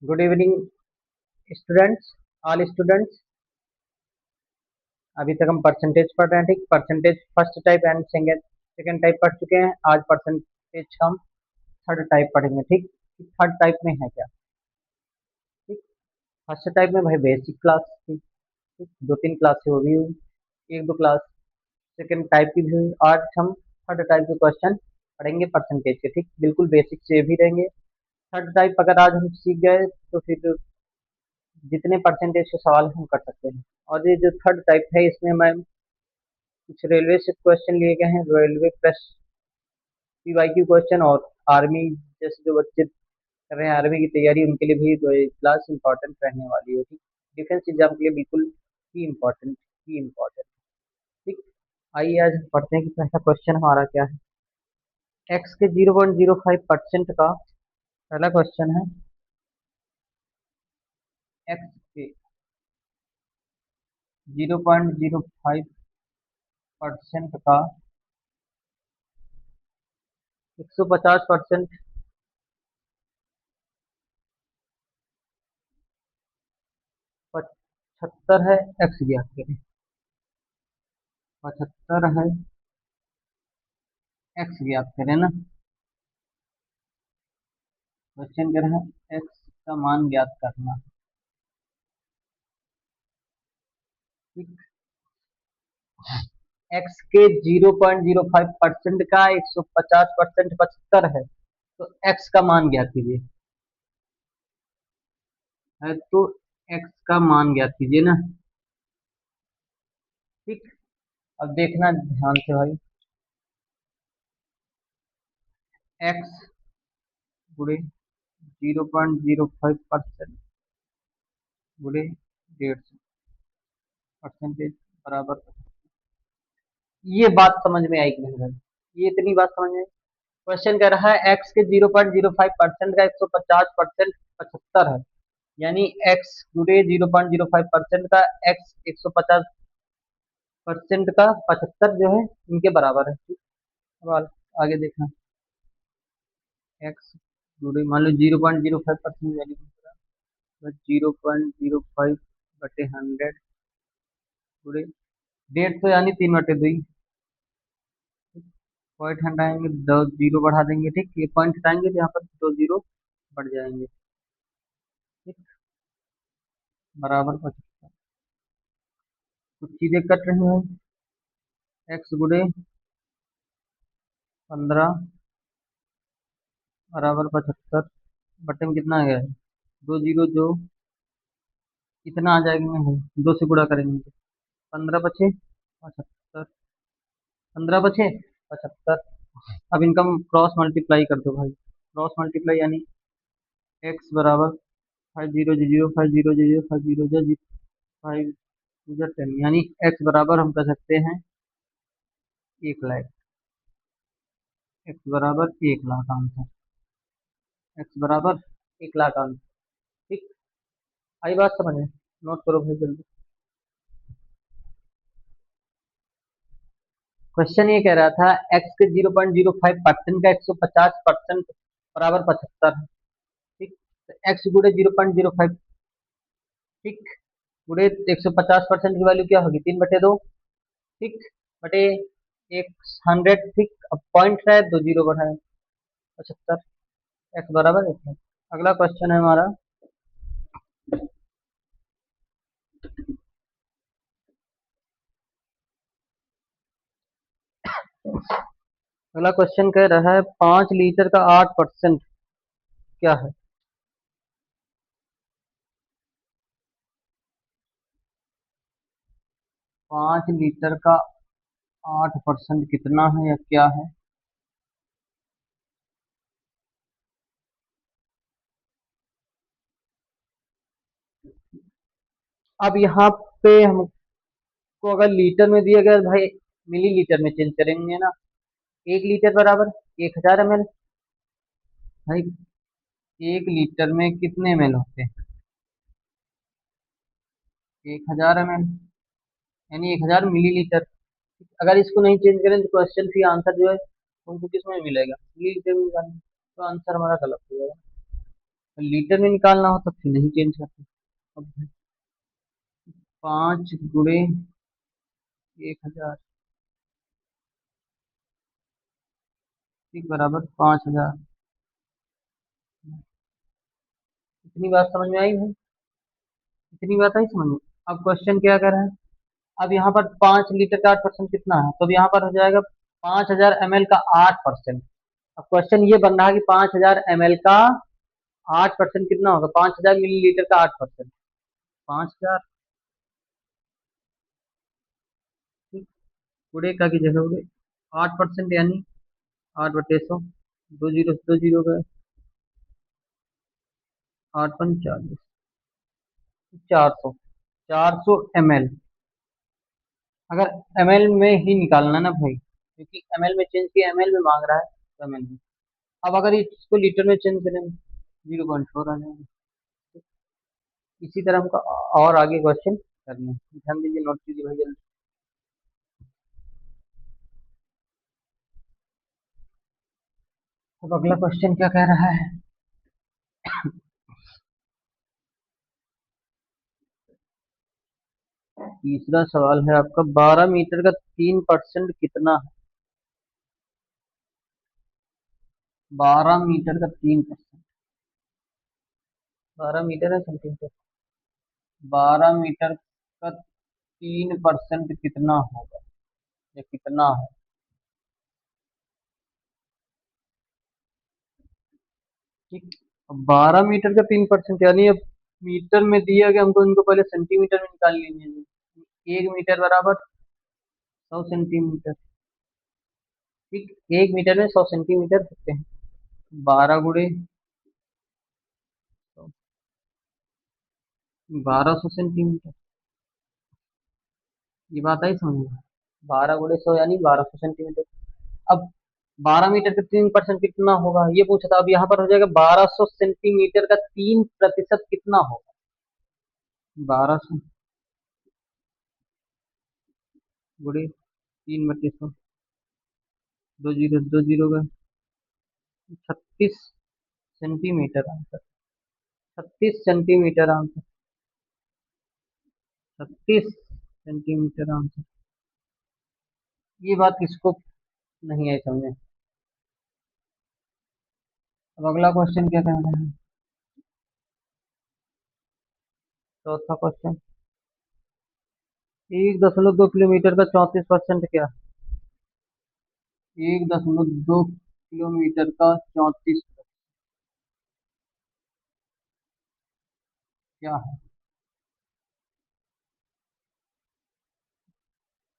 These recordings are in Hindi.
Good evening students, all students. अभी तक हम परसेंटेज पढ़ रहे हैं। ठीक, percentage first type and second type पढ़ चुके हैं। आज परसेंटेज हम थर्ड टाइप पढ़ेंगे। ठीक, थर्ड टाइप में है क्या? ठीक, फर्स्ट टाइप में भाई बेसिक क्लास थी। ठीक, दो तीन क्लास वो भी हुई, एक दो क्लास सेकेंड टाइप की भी हुई। आज हम थर्ड टाइप के क्वेश्चन पढ़ेंगे परसेंटेज के। ठीक, बिल्कुल बेसिक से भी रहेंगे। थर्ड टाइप अगर आज हम सीख गए तो फिर जितने परसेंटेज के सवाल हम कर सकते हैं। और ये जो थर्ड टाइप है इसमें मैं कुछ रेलवे से क्वेश्चन लिए गए हैं, रेलवे प्लस पीवाईक्यू क्वेश्चन, और आर्मी जैसे जो बच्चे कर रहे हैं आर्मी की तैयारी उनके लिए भी क्लास इंपॉर्टेंट रहने वाली है। ठीक, डिफेंस एग्जाम के लिए बिल्कुल ही इम्पोर्टेंट। ठीक, आइए आज हम पढ़ते हैं कि पहला क्वेश्चन हमारा क्या है। एक्स के 0.05% का पहला क्वेश्चन है। एक्स के 0.05% का 150% 75 है। एक्स ज्ञात करें। 75 है, एक्स ज्ञात करें ना। क्वेश्चन क्या है? एक्स का मान ज्ञात करना। ठीक, एक्स के 0.05% का 150% 75 है, तो एक्स का मान ज्ञात कीजिए। है तो एक्स का मान ज्ञात कीजिए ना। ठीक, अब देखना ध्यान से भाई। एक्स गुणे 0.05% गुणे 150 परसेंटेज बराबर। ये बात समझ में आई कि नहीं भाई? ये इतनी बात समझ में आई। क्वेश्चन कह रहा है एक्स के 0.05% का 150% 75 है, यानी एक्स गुणे 0.05% का एक्स 150% का 75 जो है इनके बराबर है। ठीक, अब आगे देखना। एक्स गुणे मान लो 0.05% वैल्यू 0.05 बटे 100 गुणे 150, तो यानी 3/2। पॉइंट हटाएंगे, दो जीरो बढ़ा देंगे। ठीक, ये पॉइंट हटाएंगे तो यहाँ पर दो जीरो बढ़ जाएंगे। ठीक, बराबर 75। कुछ चीजें कट रही हैं। एक्स गुणे 15 बराबर 75। बटे में कितना आ गया है? दो जीरो जो इतना आ जाएगा नहीं, दो से गुणा करेंगे तो 15 बचे 75। 15 बचे 75। अब इनका क्रॉस मल्टीप्लाई कर दो भाई। क्रॉस मल्टीप्लाई यानी एक्स बराबर 5 0 0 5 0 0 5 0 5 10, यानी एक्स बराबर हम कर सकते हैं 1 लाख। एक्स बराबर 1 लाख आंसर। एक्स बराबर 1 लाख आंसर। ठीक, आई बात समझ में? नोट करो भाई जल्दी। क्वेश्चन ये कह रहा था एक्स के 0.05% का 150% बराबर 75 है। ठीक, तो एक्स गुणे 0.05। ठीक, गुणे 150% की वैल्यू क्या होगी? 3/2। ठीक, बटे एक 100। ठीक, अब पॉइंट है, दो जीरो बढ़ाए 75। एक्स बराबर 1 है। अगला क्वेश्चन है हमारा। अगला क्वेश्चन कह रहा है 5 लीटर का 8% क्या है? 5 लीटर का 8% कितना है या क्या है? अब यहाँ पे हमको अगर लीटर में दिया गया तो भाई मिली लीटर में चेंज करेंगे ना। 1 लीटर बराबर 1000 ml। भाई 1 लीटर में कितने ml होते हैं? 1000 ml, यानी 1000 मिलीलीटर। अगर इसको नहीं चेंज करें तो क्वेश्चन फिर आंसर जो है तुमको किस में मिलेगा? मिलीलीटर में निकालना, तो आंसर हमारा गलत हो जाएगा। लीटर में निकालना हो तो फिर नहीं चेंज करते। अब 5 × 1000 ठीक बराबर 5000। इतनी बात समझ में आई है? इतनी बात आई समझ में? अब क्वेश्चन क्या कर रहा है? अब यहाँ पर 5 लीटर का 8% कितना है, तो अब यहाँ पर हो जाएगा 5000 ml का 8%। अब क्वेश्चन ये बन रहा है कि 5000 ml का 8% कितना होगा, 5000 मिलीलीटर का 8%। 5000 गुणे का की जगह गुणे 8% यानी 8/100। दो जीरो से दो जीरो गए, 8×5 = 40। 400 अगर ml में ही निकालना ना भाई, क्योंकि ml में चेंज किया, ml में मांग रहा है तो ml में। अब अगर इसको लीटर में चेंज करें 0.4 आ जाएगा। इसी तरह हमको और आगे क्वेश्चन करने हैं। ध्यान दीजिए, नोट कीजिए भाई जल्दी। अब अगला क्वेश्चन क्या कह रहा है? तीसरा सवाल है आपका, 12 मीटर का 3% कितना है? 12 मीटर का 3%। 12 मीटर है सेंटीमीटर? 12 मीटर का 3% कितना होगा, या कितना है? ठीक। अब 12 मीटर का 3% यानी अब मीटर में दिया गया, हमको इनको पहले सेंटीमीटर में निकाल लेंगे। 1 मीटर बराबर 100 सेंटीमीटर। ठीक, 1 मीटर में 100 सेंटीमीटर होते हैं। 12 × 100 ये बात आई समझ में? 12 × 100 यानी 1200 सेंटीमीटर। अब 12 मीटर का 3% कितना होगा ये पूछा था। अब यहाँ पर हो जाएगा 1200 सेंटीमीटर का 3% कितना होगा? 1200 गुणे 3/100। दो जीरो का 36 centimetre answer. 36 centimetre answer. 36 centimetre answer. ये बात किसको नहीं आई समझे? अब अगला क्वेश्चन क्या कहना है? चौथा क्वेश्चन, 1.2 किलोमीटर का 34% क्या? 1.2 किलोमीटर का 34 क्या है?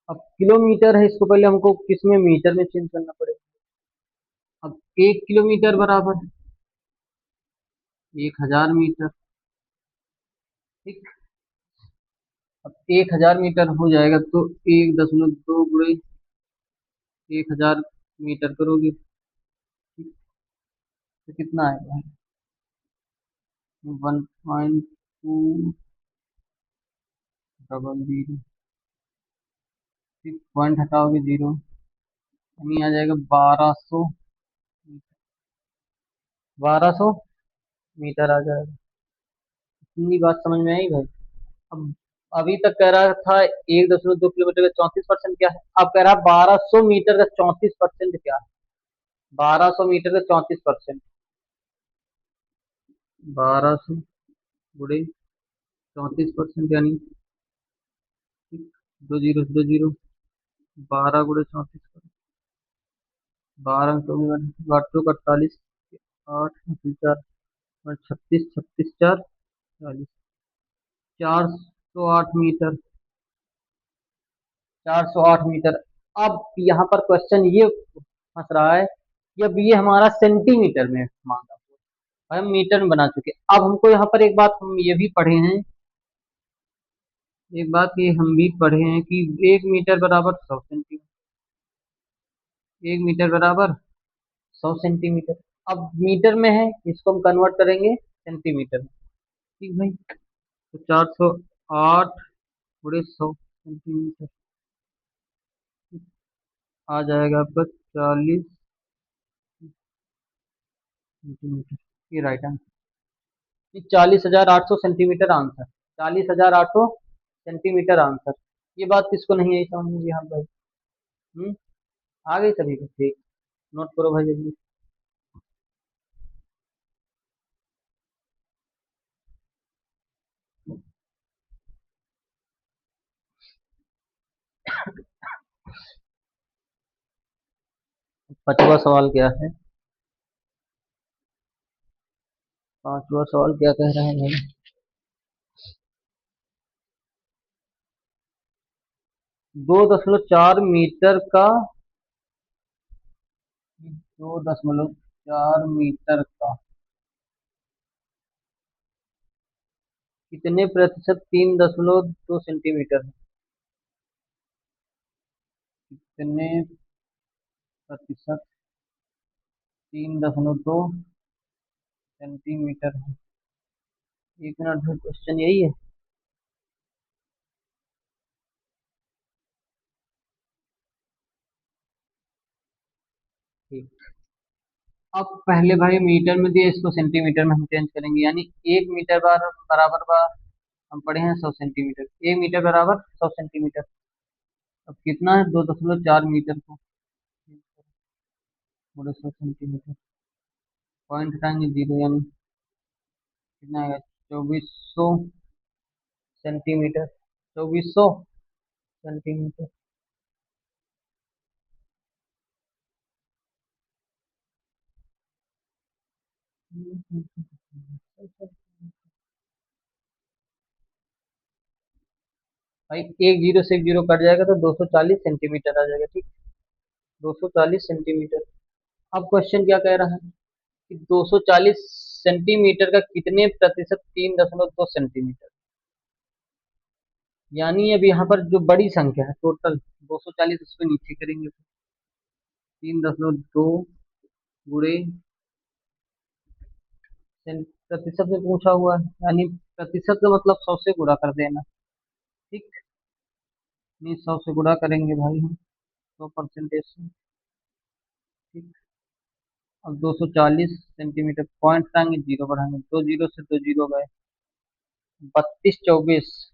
अब किलोमीटर है, इसको पहले हमको किसमें मीटर में चेंज करना पड़ेगा। अब 1 किलोमीटर बराबर 1000 मीटर। ठीक। अब 1000 मीटर हो जाएगा तो 1.2 गुणे 1000 मीटर करोगे, ठीक, तो कितना आएगा? 1.200। ठीक, पॉइंट हटाओगे जीरो, यानी आ जाएगा 1200 मीटर आ जाएगा। इतनी बात समझ में आई भाई? अब अभी तक कह रहा था 1.2 किलोमीटर का 34% क्या है, अब कह रहा है 1200 मीटर का 34% क्या है। 1200 मीटर का 34%। 1200 गुणे 34% यानी, ठीक, दो जीरो से दो जीरो, 12 गुणे 34 करो। 12 तो 48, 8 4 36, 36 4 40। 408 मीटर। 408 मीटर। अब यहाँ पर क्वेश्चन ये फंस रहा है कि अब ये हमारा सेंटीमीटर में मांगा हुआ है, हम मीटर में बना चुके। अब हमको यहाँ पर एक बात हम ये भी पढ़े हैं, एक बात ये हम भी पढ़े हैं कि 1 मीटर बराबर 100 सेंटीमीटर। 1 मीटर बराबर 100 सेंटीमीटर। अब मीटर में है, इसको हम कन्वर्ट करेंगे सेंटीमीटर में। ठीक भाई, तो 408 गुणे 100 सेंटीमीटर आ जाएगा आपका 40 सेंटीमीटर। ये right answer. 40,800 centimetre answer, 40,800 centimetre answer. ये बात किसको नहीं आई समझ में बिहान भाई? हम्म। आ गई सभी को, ठीक। नोट करो भाई जल्दी। 5वां सवाल क्या है? 5वां सवाल क्या कह रहा है भाई? 2.4 मीटर का, 2.4 मीटर का कितने प्रतिशत 3.2 सेंटीमीटर है? कितने प्रतिशत 3.2 सेंटीमीटर है? 1 मिनट में क्वेश्चन यही है। ठीक। अब पहले भाई मीटर में दिए, इसको सेंटीमीटर में हम चेंज करेंगे, यानी 1 मीटर बराबर हम पढ़े हैं 100 सेंटीमीटर, 1 मीटर बराबर 100 सेंटीमीटर। अब कितना है 2.4 मीटर को बड़े 100 सेंटीमीटर, पॉइंट हटाएंगे जीरो, यानी कितना आएगा? 2400 सेंटीमीटर, 2400 सेंटीमीटर। भाई एक जीरो से एक जीरो कट जाएगा तो 240 सेंटीमीटर आ जाएगा, ठीक। 240 सेंटीमीटर। अब क्वेश्चन क्या कह रहा है कि 240 सेंटीमीटर का कितने प्रतिशत 3.2 सेंटीमीटर, यानी अब यहाँ पर जो बड़ी संख्या है टोटल 240, उसको नीचे करेंगे तो 3.2 गुणे प्रतिशत में पूछा हुआ है, यानी प्रतिशत का मतलब 100 से गुणा कर देना, ठीक। नहीं, 100 से गुणा करेंगे भाई हम, 100% से, ठीक। अब 240 सेंटीमीटर, पॉइंट हटाएंगे जीरो बढ़ाएंगे, दो जीरो से दो जीरो गए, 32 24,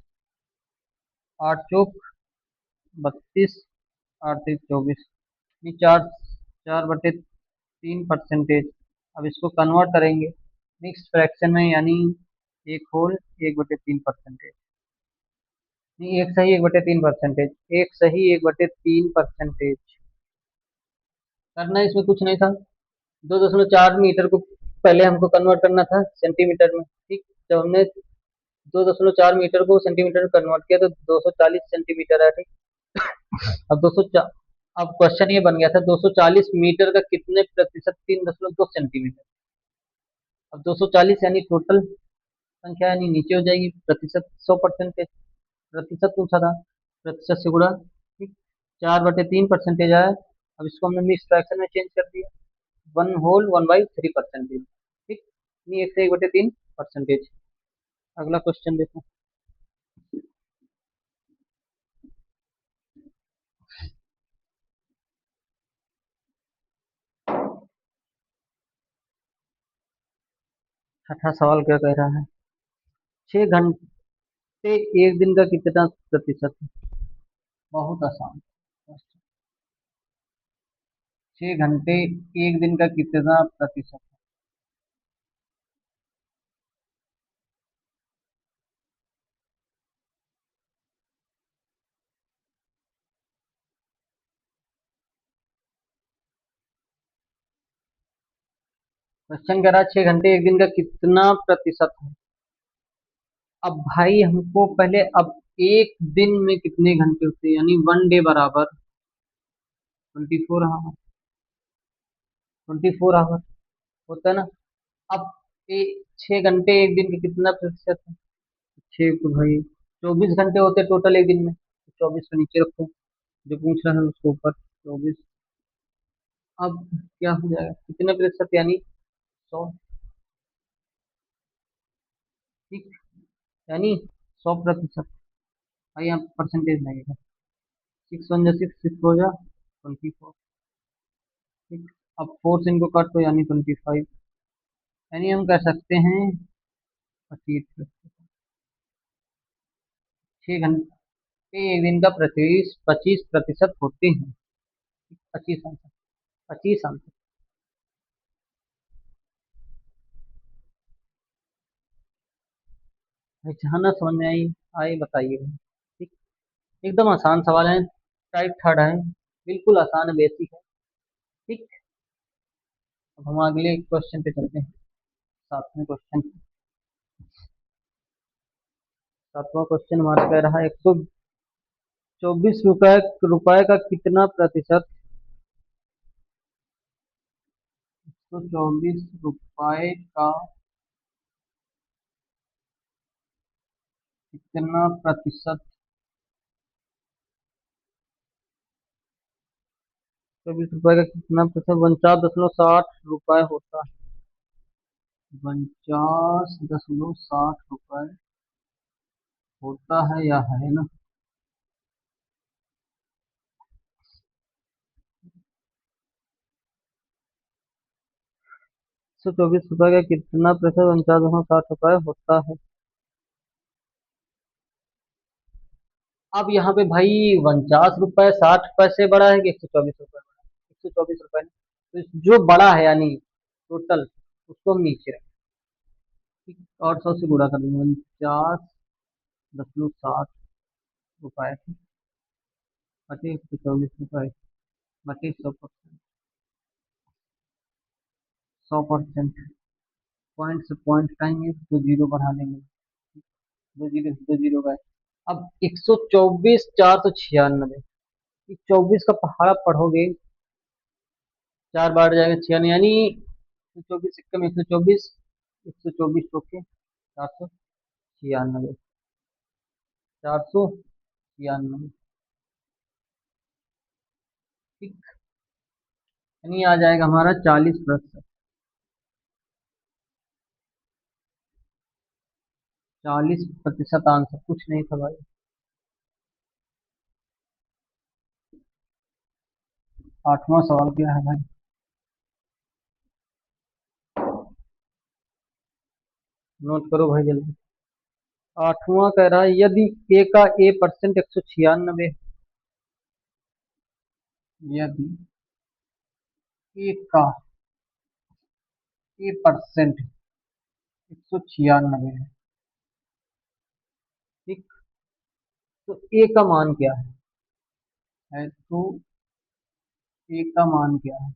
8 चौक 32, 8 3 24, ये चार, 4/3%। अब इसको कन्वर्ट करेंगे मिक्स फ्रैक्शन में, यानी एक होल 1/3%। नहीं, एक सही 1/3%, एक सही 1/3%। करना इसमें कुछ नहीं था, 2.4 मीटर को पहले हमको कन्वर्ट करना था सेंटीमीटर में, ठीक। जब हमने 2.4 मीटर को सेंटीमीटर में कन्वर्ट किया तो 240 सेंटीमीटर है, ठीक। अब 200, अब क्वेश्चन ये बन गया था 240 मीटर का कितने प्रतिशत 3.2 सेंटीमीटर। अब 240 यानी टोटल संख्या, यानी नीचे हो जाएगी प्रतिशत, 100%। प्रतिशत पूछा था, प्रतिशत से गुणा, ठीक। 4/3% आया। अब इसको हमने मिक्स फ्रैक्शन में चेंज कर दिया, 1/3%, ठीक। नहीं, 1 से 1/3%। अगला क्वेश्चन देखो। 6वां सवाल क्या कह रहा है? 6 घंटे एक दिन का कितना प्रतिशत है? बहुत आसान। 6 घंटे एक दिन का कितना प्रतिशत है? क्वेश्चन कह रहा है 6 घंटे एक दिन का कितना प्रतिशत है। अब भाई हमको पहले, अब एक दिन में कितने घंटे होते हैं, यानी 1 डे बराबर 24 आवर, 24 आवर होता है ना। अब 6 घंटे एक दिन का कितना प्रतिशत है? छः को भाई 24 घंटे होते हैं टोटल एक दिन में, 24 को नीचे रखो, जो पूछ रहा है उसको ऊपर 24। अब क्या हो जाएगा, कितने प्रतिशत, यानी 100, ठीक। यानी 100%। भाई यहाँ परसेंटेज लगेगा, 6 1 जा 6, 6 हो जा 24, ठीक। अब 4 से इनको काटो, यानी 25, यानी हम कह सकते हैं 25 6 घंटे एक दिन का 25% होते हैं। 25 आंसर। 25 आंसर। भाई जहाँ ना समझ में आई आई बताइए भाई। ठीक। एकदम आसान सवाल है। टाइप थर्ड है। बिल्कुल आसान है, बेसिक है। ठीक। अब हम अगले क्वेश्चन पे चलते हैं। सातवें क्वेश्चन। सातवां क्वेश्चन हमारा कह रहा है 124 रुपए का कितना प्रतिशत। 124 रुपए का कितना प्रतिशत। 24 रुपए का कितना प्रतिशत 49.60 रुपए होता है। 49.60 रुपए होता है या है ना। 124 रुपए का कितना प्रतिशत 49.60 रुपए होता है। अब यहाँ पे भाई 49.60 रुपए से बड़ा है कि 124 रुपए बड़ा है। 124 रुपए तो जो बड़ा है यानी टोटल उसको हम नीचे रखें। ठीक, और 100 से गुणा कर देंगे। 49.60 रुपए बटे 124 रुपए बटे 100%। 100%। पॉइंट से पॉइंट हटाएंगे तो जीरो बढ़ा देंगे। दो जीरो गए। अब 124 496। 24 का पहाड़ा पढ़ोगे 4 बार जाएगा 96 यानी 124 सिक्का में 124। 124 टोके 496। 496। ठीक। यानी आ जाएगा हमारा 40%। 40% आंसर कुछ नहीं था भाई। आठवां सवाल क्या है भाई। नोट करो भाई जल्दी। आठवां कह रहा है यदि ए का A% 196। यदि ए का A% 196 है। ठीक। तो ए का मान क्या है तो ए का मान क्या है।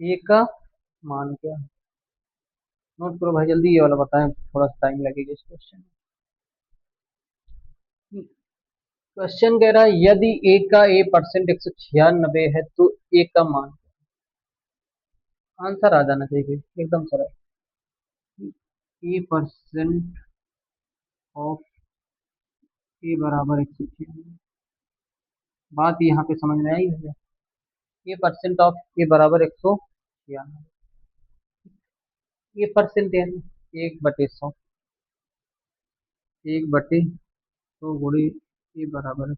ए का मान क्या है। नोट करो भाई जल्दी ये वाला बताएं, थोड़ा सा टाइम लगेगा इस क्वेश्चन में। क्वेश्चन कह रहा है यदि ए का A% 196 है तो ए का मान। आंसर आ जाना चाहिए एकदम सरल। A% ऑफ ए बराबर 196। बात यहाँ पे समझ में आई है। A% ऑफ ए बराबर 196। A% यानी 1/100। 1/100 गुणे ए बराबर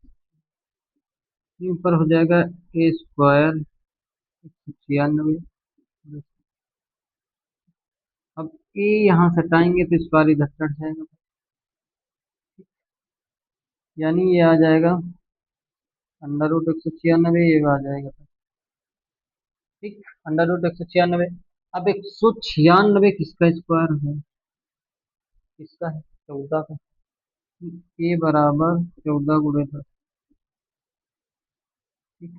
ये ऊपर हो जाएगा A² 196। अब ए यहाँ से हटाएंगे तो स्क्वायर इधर कट जाएगा। यानी ये आ जाएगा √196 ये आ जाएगा। ठीक। √196। अब 196 किसका स्क्वायर है। किसका है 14 का। ए बराबर 14 × 10। ठीक।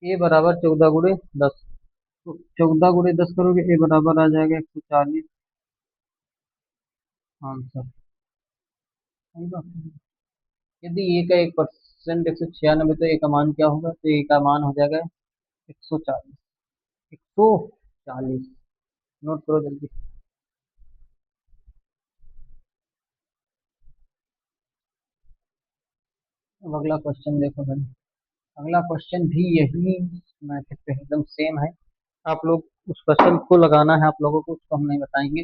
ए बराबर 14 × 10। तो 14 × 10 करोगे ए बराबर आ जाएगा 140। आंसर सही बात है। यदि ए का 1% 196 तो ए का मान क्या होगा तो ए का मान हो जाएगा 140। 140। नोट करो जल्दी। अब अगला क्वेश्चन देखो भाई। अगला क्वेश्चन भी यही मैथड पे एकदम सेम है। आप लोग उस क्वेश्चन को लगाना है आप लोगों को, उसको हम नहीं बताएंगे।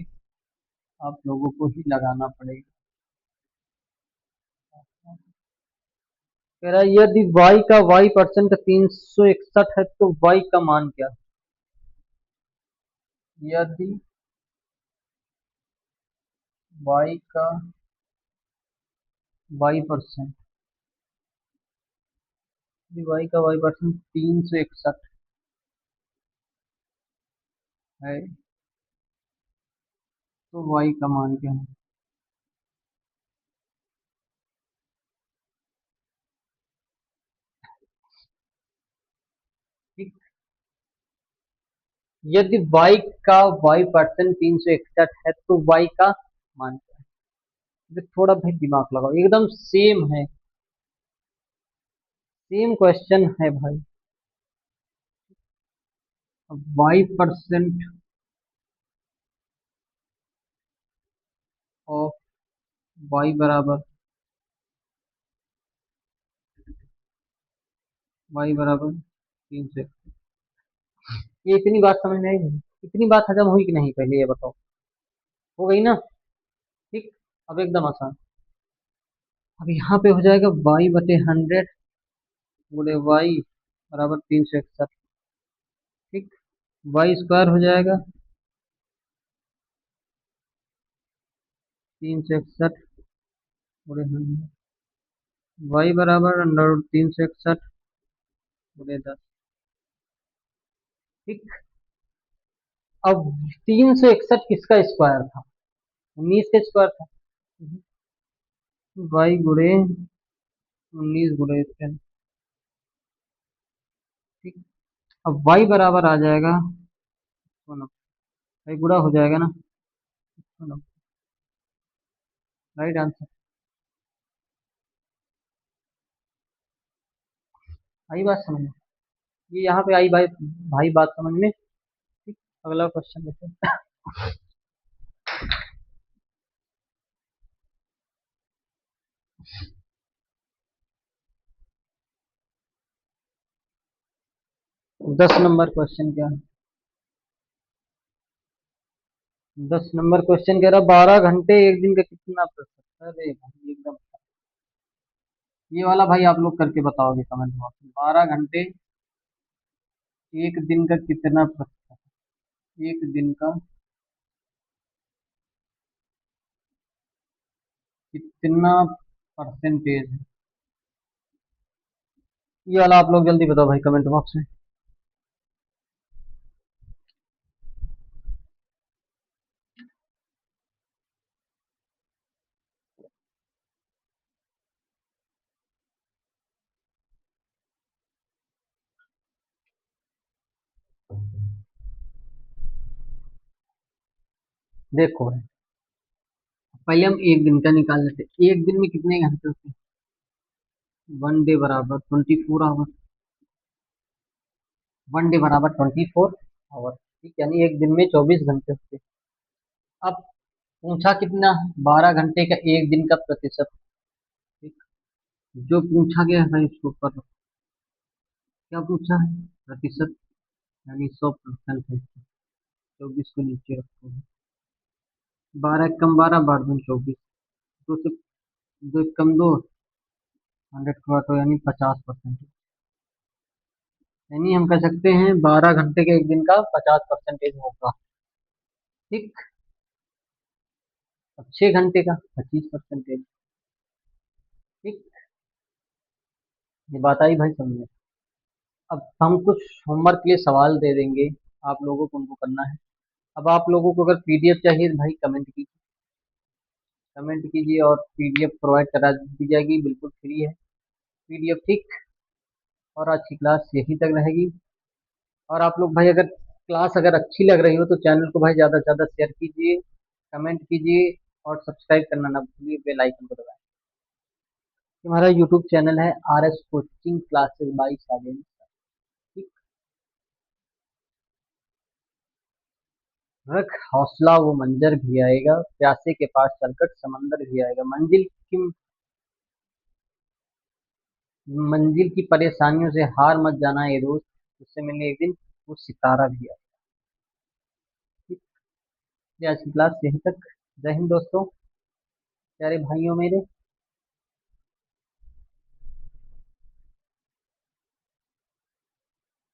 आप लोगों को ही लगाना पड़ेगा। कह रहा है यदि y का y% का 361 है तो y का मान क्या है? यदि y का y%, यदि y का y% 361 है तो y का मान क्या है? ठीक। यदि y का y% 361 है तो y का मान क्या है? ये थोड़ा भाई दिमाग लगाओ, एकदम सेम है, सेम क्वेश्चन है भाई। y% ऑफ y बराबर, y बराबर 300। ये इतनी बात समझ में आई नहीं? इतनी बात हजम हुई कि नहीं, पहले ये बताओ। हो गई ना? ठीक। अब एकदम आसान। अब यहाँ पे हो जाएगा y/100 गुणे y बराबर 361। ठीक। y² हो जाएगा 361 गुणे 100, y बराबर अंडर 361 गुणे 10। ठीक। अब 361 किसका स्क्वायर था? 19 का स्क्वायर था। y गुणे 19 गुणे 10। ठीक। अब y बराबर आ जाएगा, सुनो, y गुणा हो जाएगा ना, सुनो, राइट आंसर। आई बात समझ में? ये यहाँ पे आई भाई, भाई बात समझ में? ठीक। अगला क्वेश्चन देखो। 10 नंबर क्वेश्चन क्या है? 10 नंबर क्वेश्चन कह रहा 12 घंटे एक दिन का कितना प्रतिशत? अरे भाई एकदम, ये वाला भाई आप लोग करके बताओगे कमेंट बॉक्स में। 12 घंटे एक दिन का कितना प्रतिशत? एक दिन का कितना परसेंटेज है? ये वाला आप लोग जल्दी बताओ भाई कमेंट बॉक्स में। देखो भाई, पहले हम एक दिन का निकाल लेते हैं। एक दिन में कितने घंटे होते हैं? 1 डे बराबर 24 आवर। 1 डे बराबर 24 आवर। ठीक, यानी एक दिन में 24 घंटे होते हैं। अब पूछा कितना? 12 घंटे का एक दिन का प्रतिशत। ठीक। जो पूछा गया है भाई उसको ऊपर रखो। क्या पूछा है? प्रतिशत, यानी 100% है। 24 को नीचे रखो। 12 कम 12, 12 दूनी 24। दो से, दो कम दो, 100 का तो यानी 50%। यानी हम कह सकते हैं 12 घंटे के एक दिन का 50% होगा। ठीक। अब 6 घंटे का 25%। ठीक। ये बात आई भाई समझे? अब हम कुछ होमवर्क के लिए सवाल दे देंगे, आप लोगों को उनको करना है। अब आप लोगों को अगर पीडीएफ चाहिए तो भाई कमेंट कीजिए, कमेंट कीजिए और पीडीएफ प्रोवाइड करा दी जाएगी, बिल्कुल फ्री है पीडीएफ। ठीक। और आज की क्लास यहीं तक रहेगी। और आप लोग भाई अगर क्लास अगर अच्छी लग रही हो तो चैनल को भाई ज़्यादा से ज़्यादा शेयर कीजिए, कमेंट कीजिए और सब्सक्राइब करना ना भूलिए, बेल आइकन को दबाएं। हमारा यूट्यूब चैनल है RS coaching classes by silence. ठीक। रख हौसला वो मंजर भी आएगा, प्यासे के पास चलकर समंदर भी आएगा। मंजिल की परेशानियों से हार मत जाना ये दोस्त, उससे मिलने एक दिन वो सितारा भी आएगा। ठीक है, आज की क्लास यहीं तक। जय हिंद दोस्तों, प्यारे भाइयों मेरे।